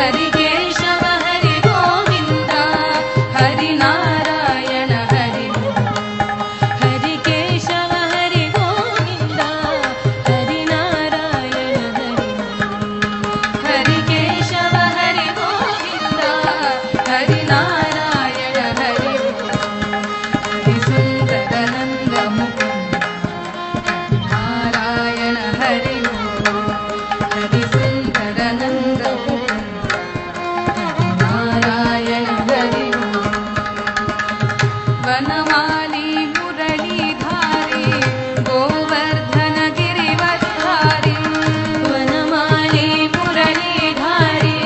ಹರಿ ಕೇಶವ ಹರಿ ಗೋವಿಂದ ಹರಿ ನಾರಾಯಣ ಹರಿ ಹರಿ ಕೇಶವ ಹರಿ ಗೋವಿಂದ ಹರಿ ನಾರಾಯಣ ಹರಿ ಕೇಶವ ಹರಿ ಗೋವಿಂದ ಹರಿ ನಾರಾಯಣ ಹರಿ ಹರಿ ಸುಂದರ ನಂದ ಮುಕುಂದ ನಾರಾಯಣ ಹರಿ ಹರಿ ಸುಂದರ ನಂದ ಮುಕುಂದ ನಾರಾಯಣ ಹರಿ ವನಮಾಲಿ ಮುರಳೀಧಾರಿ ಗೋವರ್ಧನ ಗಿರಿವರ್ಧಾರಿ ವನಮಾಲಿ ಮುರಳೀಧಾರಿ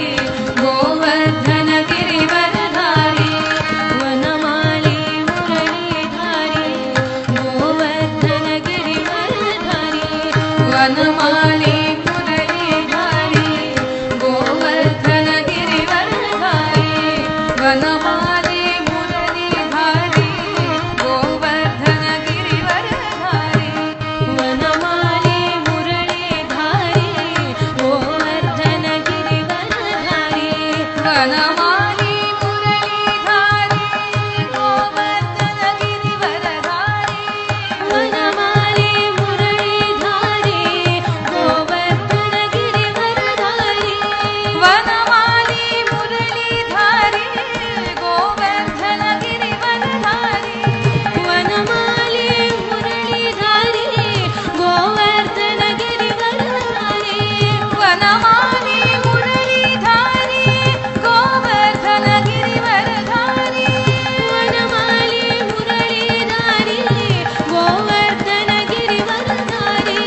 ಗೋವರ್ಧನ ಗಿರಿವರ್ಧಾರಿ ವನಮಾಲಿ ಮುರಳೀಧಾರಿ ಗೋವರ್ಧನ ಗಿರಿವರ್ಧಾರಿ ವನಮಾಲಿ ಮುರಳೀಧಾರಿ ಗೋವರ್ಧನ ಗಿರಿವರ್ಧಾರಿ ವನಮಾಲಿ ಮುರಳೀಧಾರಿ ಗೋವರ್ಧನ ಗಿರಿವರ್ಧಾರಿ ವನಮಾಲಿ ಮುರಳೀಧಾರಿ ಗೋವರ್ಧನ ಗಿರಿವರ್ಧಾರಿ ವನಮಾಲಿ ಮುರಳೀಧಾರಿ ಗೋವರ್ಧನ ಗಿರಿವರ್ಧಾರಿ ವನಮಾಲಿ ಮುರಳೀಧಾರಿ ಗೋವರ್ಧನ ಗಿರಿವರ್ಧಾರಿ ವನಮಾಲಿ ಮುರಳೀಧಾರಿ ಗೋವರ್ಧನ ಗಿರಿವರ್ಧಾರಿ ವನಮಾಲಿ ಮುರಳೀಧಾರಿ ಗೋವರ್ಧನ ಗಿರಿವರ್ಧಾರಿ ವನಮಾಲಿ ಮುರಳೀಧಾರಿ ಗೋವರ್ಧನ ಗಿರಿವರ್ಧಾರಿ ವನಮಾಲಿ ಮುರಳೀಧಾರಿ ಗೋವರ್ಧನ ಗಿರಿವರ್ಧಾರಿ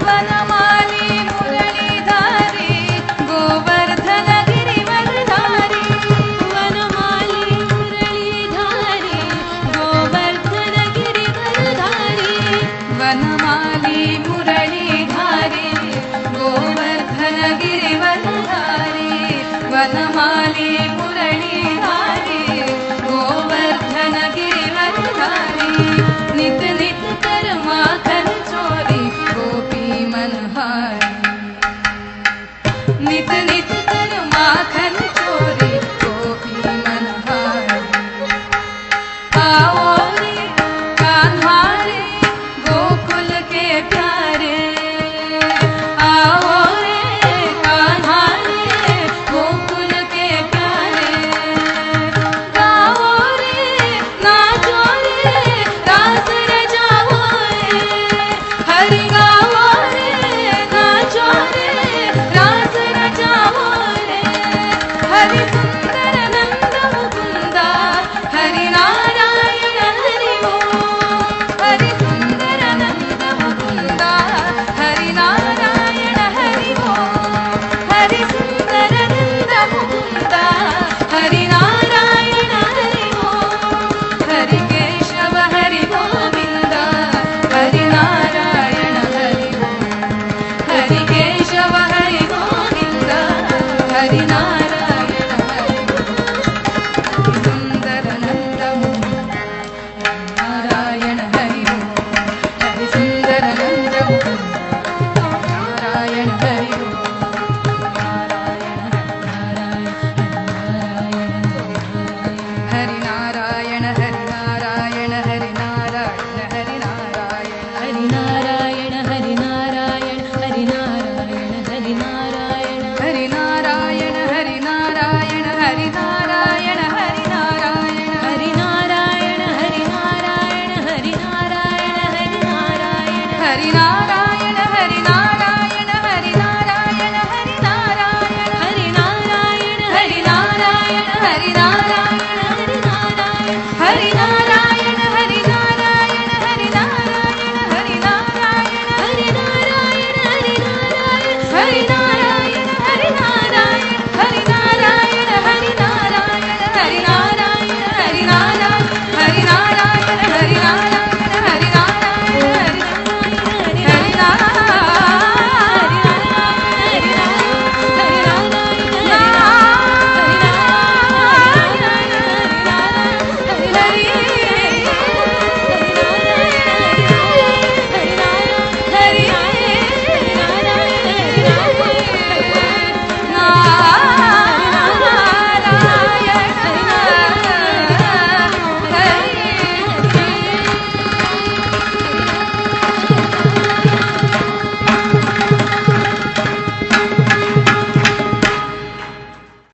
ವನಮಾಲಿ ಮುರಳೀಧಾರಿ ಗೋವರ್ಧನ ಗಿರಿವರ್ಧಾರಿ ವನಮಾಲಿ ಮುರಳೀಧಾರಿ ಗೋವರ್ಧನ ಗಿರಿವರ್ಧಾರಿ ವನಮಾಲಿ ಮುರಳೀಧಾರಿ ಗೋವರ್ಧನ ಗಿರಿವರ್ಧಾರಿ ವನಮಾಲಿ ಮುರಳೀಧಾರಿ ಗೋವರ್ಧನ ಗಿರಿವರ್ಧಾರಿ ನಿತ ನಿತ कर माखन चोरी गोपी मनहारी नित नित कर माखन चोरी गोपी मनहारी आओ रे कान्हा रे गोकुल के प्यारे आओ रे कान्हा रे गोकुल के प्यारे गाओ रे नाचो रे रास रचाओ रे हरि गाओ रे नाचो रे रास रचाओ रे हरि सुंदर नंद मुकुंद हरि नारायण हरि ओम हरि सुंदर नंद मुकुंद हरि नारायण हरि ओम हरि सुंदर नंद मुकुंद हरि नारायण हरि ओम हरि केशव हरि गोविंद हरि नारायण हरि ओम हरि केशव हरि गोविंद हरि नारायण